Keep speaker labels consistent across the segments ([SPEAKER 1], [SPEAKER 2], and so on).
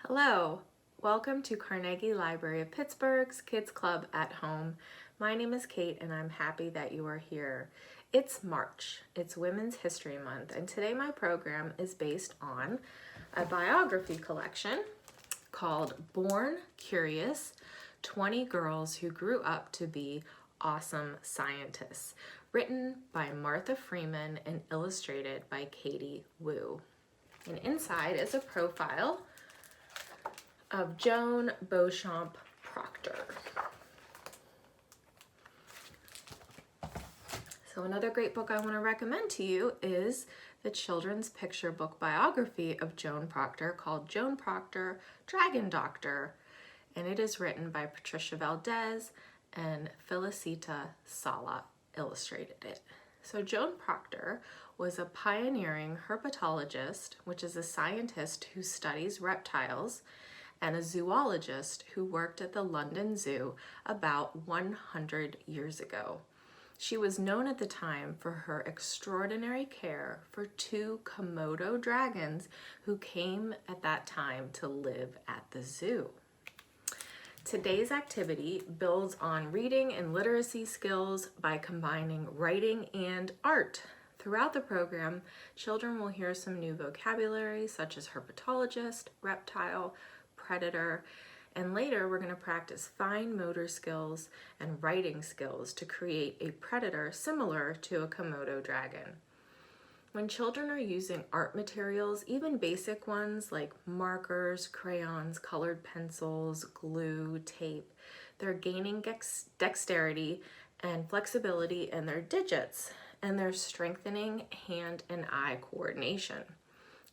[SPEAKER 1] Hello, welcome to Carnegie Library of Pittsburgh's Kids Club at Home. My name is Kate and I'm happy that you are here. It's March, it's Women's History Month, and today my program is based on a biography collection called Born Curious, 20 Girls Who Grew Up to Be Awesome Scientists, written by Martha Freeman and illustrated by Katy. And inside is a profile of Joan Procter. So another great book I want to recommend to you is the children's picture book biography of Joan Procter called Joan Procter, Dragon Doctor, and it is written by Patricia Valdez and Felicita Sala illustrated it. So Joan Procter was a pioneering herpetologist, which is a scientist who studies reptiles, and a zoologist who worked at the London Zoo about 100 years ago. She was known at the time for her extraordinary care for two Komodo dragons who came at that time to live at the zoo. Today's activity builds on reading and literacy skills by combining writing and art. Throughout the program, children will hear some new vocabulary such as herpetologist, reptile, predator, and later we're going to practice fine motor skills and writing skills to create a predator similar to a Komodo dragon. When children are using art materials, even basic ones like markers, crayons, colored pencils, glue, tape, they're gaining dexterity and flexibility in their digits, and they're strengthening hand and eye coordination.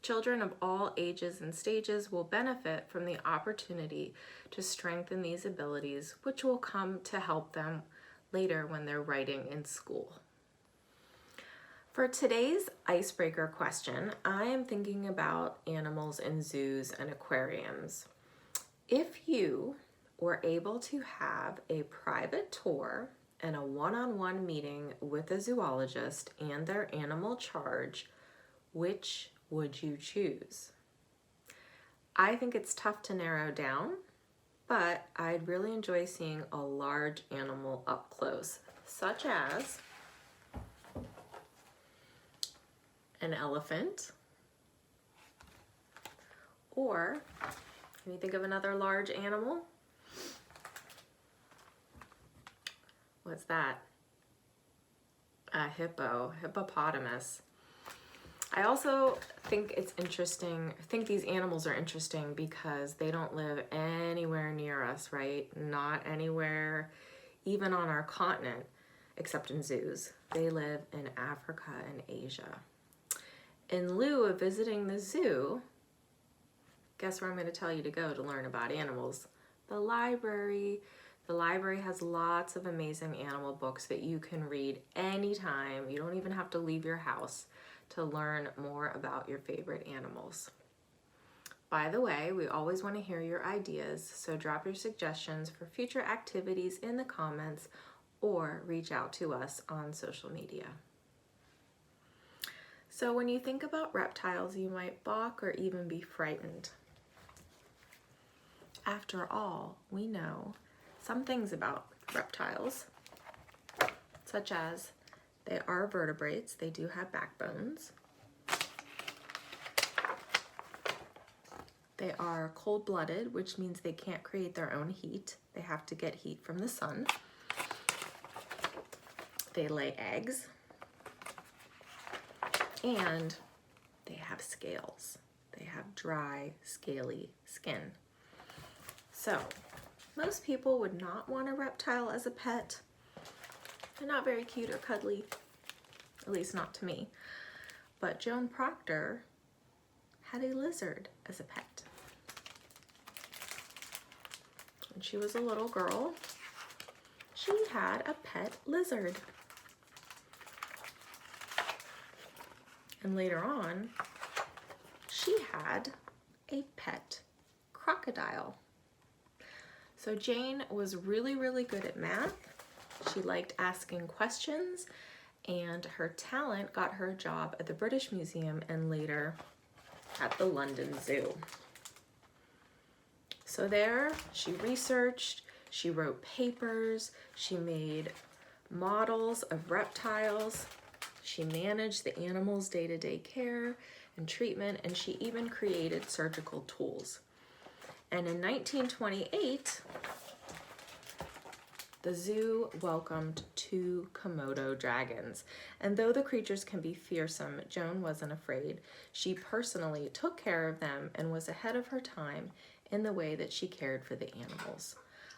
[SPEAKER 1] Children of all ages and stages will benefit from the opportunity to strengthen these abilities, which will come to help them later when they're writing in school. For today's icebreaker question, I am thinking about animals in zoos and aquariums. If you were able to have a private tour and a one-on-one meeting with a zoologist and their animal charge, which would you choose? I think it's tough to narrow down, but I'd really enjoy seeing a large animal up close, such as an elephant, or can you think of another large animal? What's that? A hippopotamus. I also think it's interesting, I think these animals are interesting because they don't live anywhere near us, right? Not anywhere, even on our continent, except in zoos. They live in Africa and Asia. In lieu of visiting the zoo, guess where I'm going to tell you to go to learn about animals? The library. The library has lots of amazing animal books that you can read anytime. You don't even have to leave your house to learn more about your favorite animals. By the way, we always want to hear your ideas, so drop your suggestions for future activities in the comments or reach out to us on social media. So when you think about reptiles, you might balk or even be frightened. After all, we know some things about reptiles, such as they are vertebrates, they do have backbones. They are cold-blooded, which means they can't create their own heat. They have to get heat from the sun. They lay eggs. And they have scales. They have dry, scaly skin. So, most people would not want a reptile as a pet. They're not very cute or cuddly, at least not to me. But Joan Procter had a lizard as a pet. When she was a little girl, she had a pet lizard. And later on, she had a pet crocodile. So Jane was really, really good at math. She liked asking questions, and her talent got her a job at the British Museum and later at the London Zoo. So there, she researched, she wrote papers, she made models of reptiles, she managed the animals' day-to-day care and treatment, and she even created surgical tools. And in 1928, the zoo welcomed 2 Komodo dragons. And though the creatures can be fearsome, Joan wasn't afraid. She personally took care of them and was ahead of her time in the way that she cared for the animals.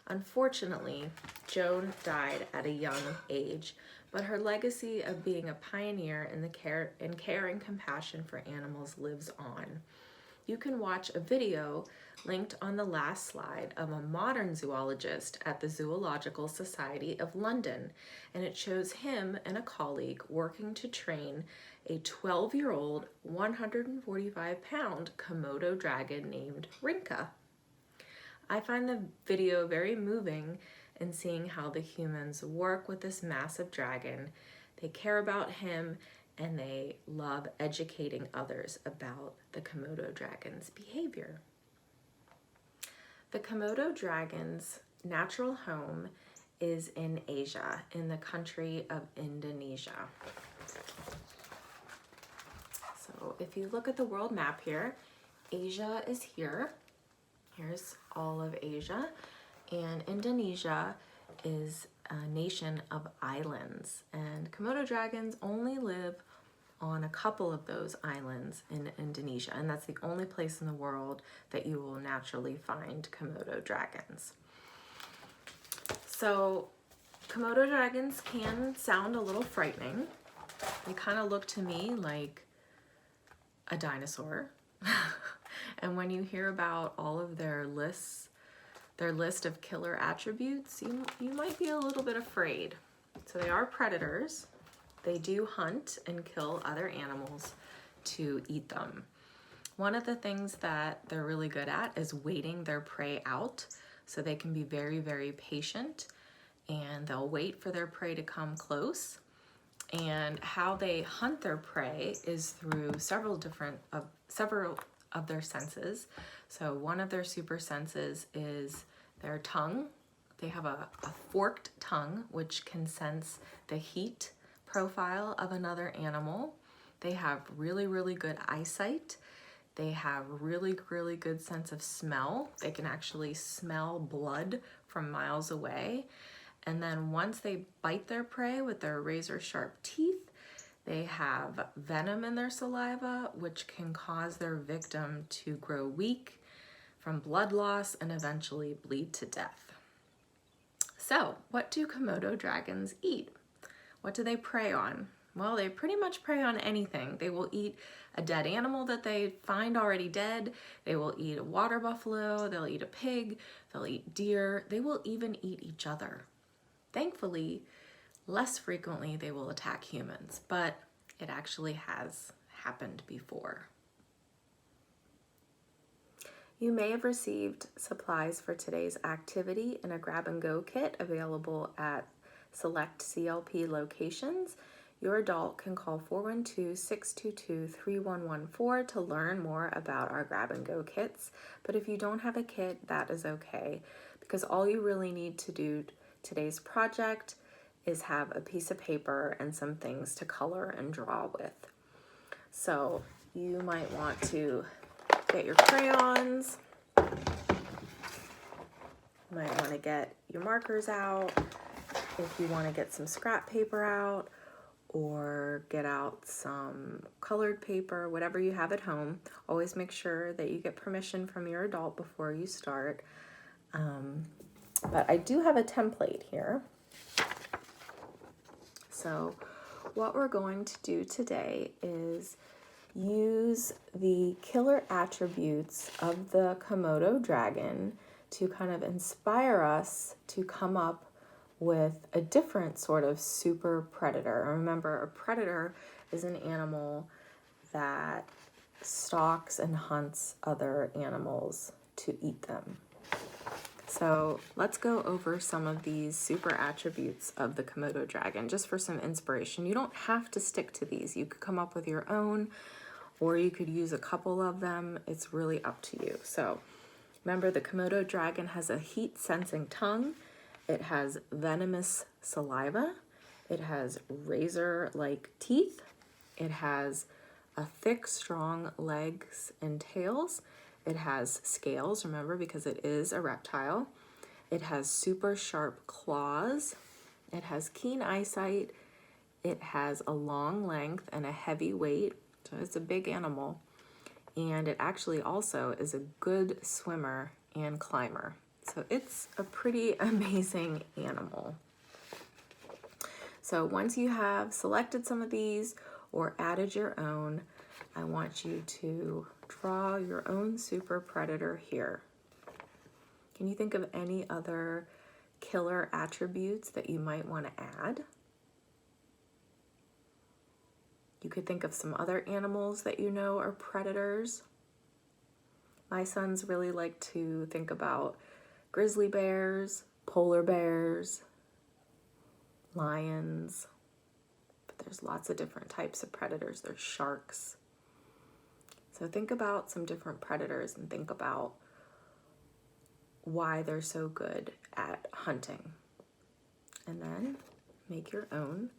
[SPEAKER 1] Unfortunately, Joan died at a young age, but her legacy of being a pioneer in the care and compassion for animals lives on. You can watch a video linked on the last slide of a modern zoologist at the Zoological Society of London, and it shows him and a colleague working to train a 12-year-old, 145-pound Komodo dragon named Rinka. I find the video very moving in seeing how the humans work with this massive dragon. They care about him, and they love educating others about the Komodo dragon's behavior. The Komodo dragon's natural home is in Asia, in the country of Indonesia. So if you look at the world map here, Asia is here. Here's all of Asia, and Indonesia is a nation of islands, and Komodo dragons only live on a couple of those islands in Indonesia, and that's the only place in the world that you will naturally find Komodo dragons. So Komodo dragons can sound a little frightening. They kind of look to me like a dinosaur. And when you hear about all of their list of killer attributes, you might be a little bit afraid. So they are predators. They do hunt and kill other animals to eat them. One of the things that they're really good at is waiting their prey out. So they can be very, very patient, and they'll wait for their prey to come close. And how they hunt their prey is through several of their senses. So one of their super senses is their tongue. They have a forked tongue, which can sense the heat profile of another animal. They have really, really good eyesight. They have really, really good sense of smell. They can actually smell blood from miles away. And then once they bite their prey with their razor sharp teeth, they have venom in their saliva, which can cause their victim to grow weak from blood loss and eventually bleed to death. So, what do Komodo dragons eat? What do they prey on? Well, they pretty much prey on anything. They will eat a dead animal that they find already dead. They will eat a water buffalo. They'll eat a pig. They'll eat deer. They will even eat each other. Thankfully, less frequently they will attack humans, but it actually has happened before. You may have received supplies for today's activity in a grab-and-go kit available at select CLP locations. Your adult can call 412-622-3114 to learn more about our grab-and-go kits, but if you don't have a kit, that is okay, because all you really need to do today's project is have a piece of paper and some things to color and draw with. So you might want to get your crayons, you might want to get your markers out, if you want to get some scrap paper out, or get out some colored paper, whatever you have at home. Always make sure that you get permission from your adult before you start. But I do have a template here. So what we're going to do today is use the killer attributes of the Komodo dragon to kind of inspire us to come up with a different sort of super predator. Remember, a predator is an animal that stalks and hunts other animals to eat them. So let's go over some of these super attributes of the Komodo dragon just for some inspiration. You don't have to stick to these. You could come up with your own, or you could use a couple of them. It's really up to you. So Remember, the Komodo dragon has a heat-sensing tongue. It has venomous saliva. It has razor-like teeth. It has a thick, strong legs and tails. It has scales, remember, because it is a reptile. It has super sharp claws. It has keen eyesight. It has a long length and a heavy weight, so it's a big animal. And it actually also is a good swimmer and climber. So it's a pretty amazing animal. So once you have selected some of these or added your own, I want you to draw your own super predator here. Can you think of any other killer attributes that you might want to add? You could think of some other animals that you know are predators. My sons really like to think about grizzly bears, polar bears, lions, but there's lots of different types of predators. There's sharks. So think about some different predators and think about why they're so good at hunting. And then make your own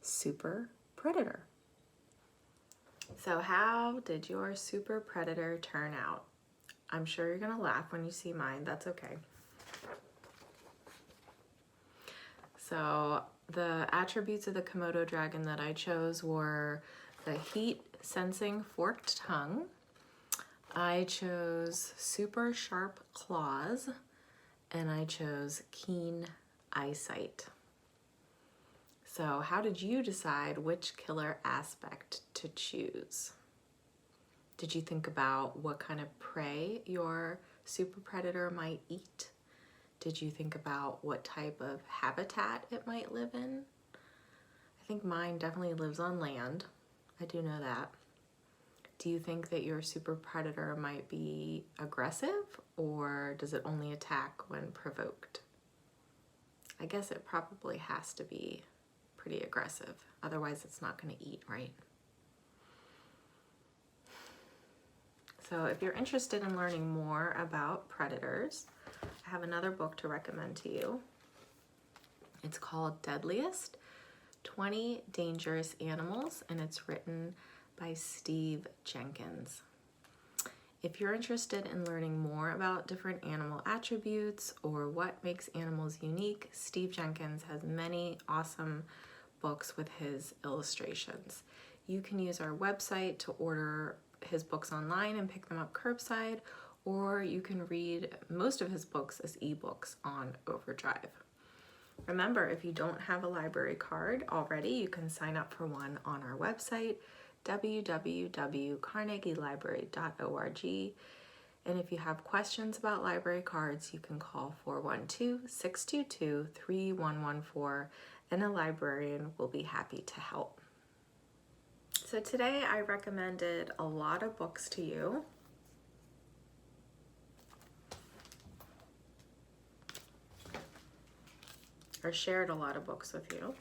[SPEAKER 1] super predator. So how did your super predator turn out? I'm sure you're gonna laugh when you see mine, that's okay. So the attributes of the Komodo dragon that I chose were the heat-sensing forked tongue. I chose super sharp claws, and I chose keen eyesight. So how did you decide which killer aspect to choose? Did you think about what kind of prey your super predator might eat? Did you think about what type of habitat it might live in? I think mine definitely lives on land. I do know that. Do you think that your super predator might be aggressive, or does it only attack when provoked? I guess it probably has to be pretty aggressive. Otherwise, it's not going to eat, right? So if you're interested in learning more about predators, I have another book to recommend to you. It's called Deadliest, 20 Dangerous Animals, and it's written by Steve Jenkins. If you're interested in learning more about different animal attributes or what makes animals unique, Steve Jenkins has many awesome books with his illustrations. You can use our website to order his books online and pick them up curbside, or you can read most of his books as ebooks on Overdrive. Remember, if you don't have a library card already, you can sign up for one on our website, www.carnegielibrary.org. And if you have questions about library cards, you can call 412-622-3114, and a librarian will be happy to help. So today I recommended a lot of books to you. Or shared a lot of books with you.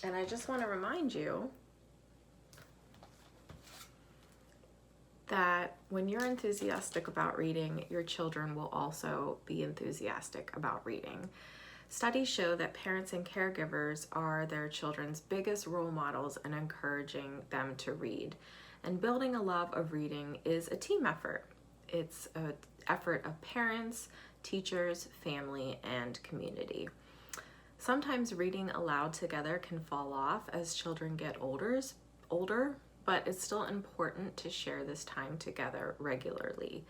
[SPEAKER 1] And I just want to remind you that when you're enthusiastic about reading, your children will also be enthusiastic about reading. Studies show that parents and caregivers are their children's biggest role models in encouraging them to read. And building a love of reading is a team effort. It's an effort of parents, teachers, family, and community. Sometimes reading aloud together can fall off as children get older, but it's still important to share this time together regularly.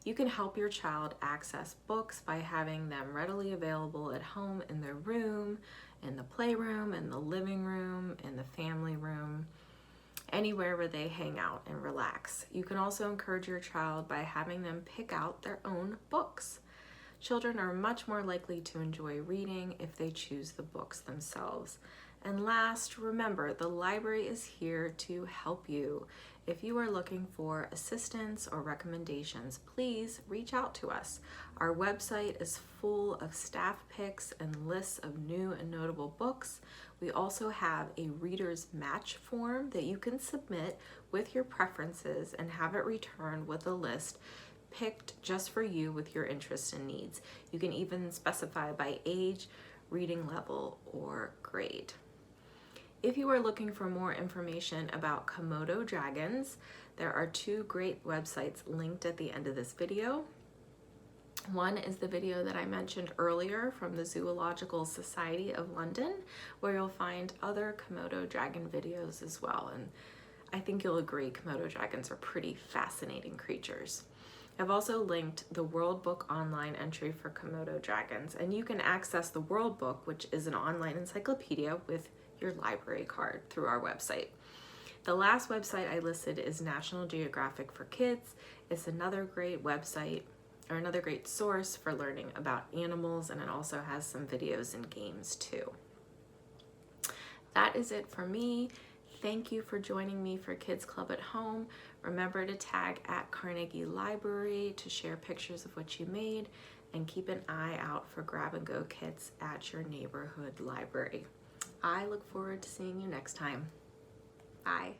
[SPEAKER 1] You can help your child access books by having them readily available at home in their room, in the playroom, in the living room, in the family room, anywhere where they hang out and relax. You can also encourage your child by having them pick out their own books. Children are much more likely to enjoy reading if they choose the books themselves. And last, remember, the library is here to help you. If you are looking for assistance or recommendations, please reach out to us. Our website is full of staff picks and lists of new and notable books. We also have a reader's match form that you can submit with your preferences and have it returned with a list picked just for you with your interests and needs. You can even specify by age, reading level, or grade. If you are looking for more information about Komodo dragons, there are two great websites linked at the end of this video. One is the video that I mentioned earlier from the Zoological Society of London, where you'll find other Komodo dragon videos as well. And I think you'll agree Komodo dragons are pretty fascinating creatures. I've also linked the World Book online entry for Komodo dragons, and you can access the World Book, which is an online encyclopedia, with your library card through our website. The last website I listed is National Geographic for Kids. It's another great website, or another great source for learning about animals, and it also has some videos and games too. That is it for me. Thank you for joining me for Kids Club at Home. Remember to tag at Carnegie Library to share pictures of what you made, and keep an eye out for grab-and-go kits at your neighborhood library. I look forward to seeing you next time. Bye.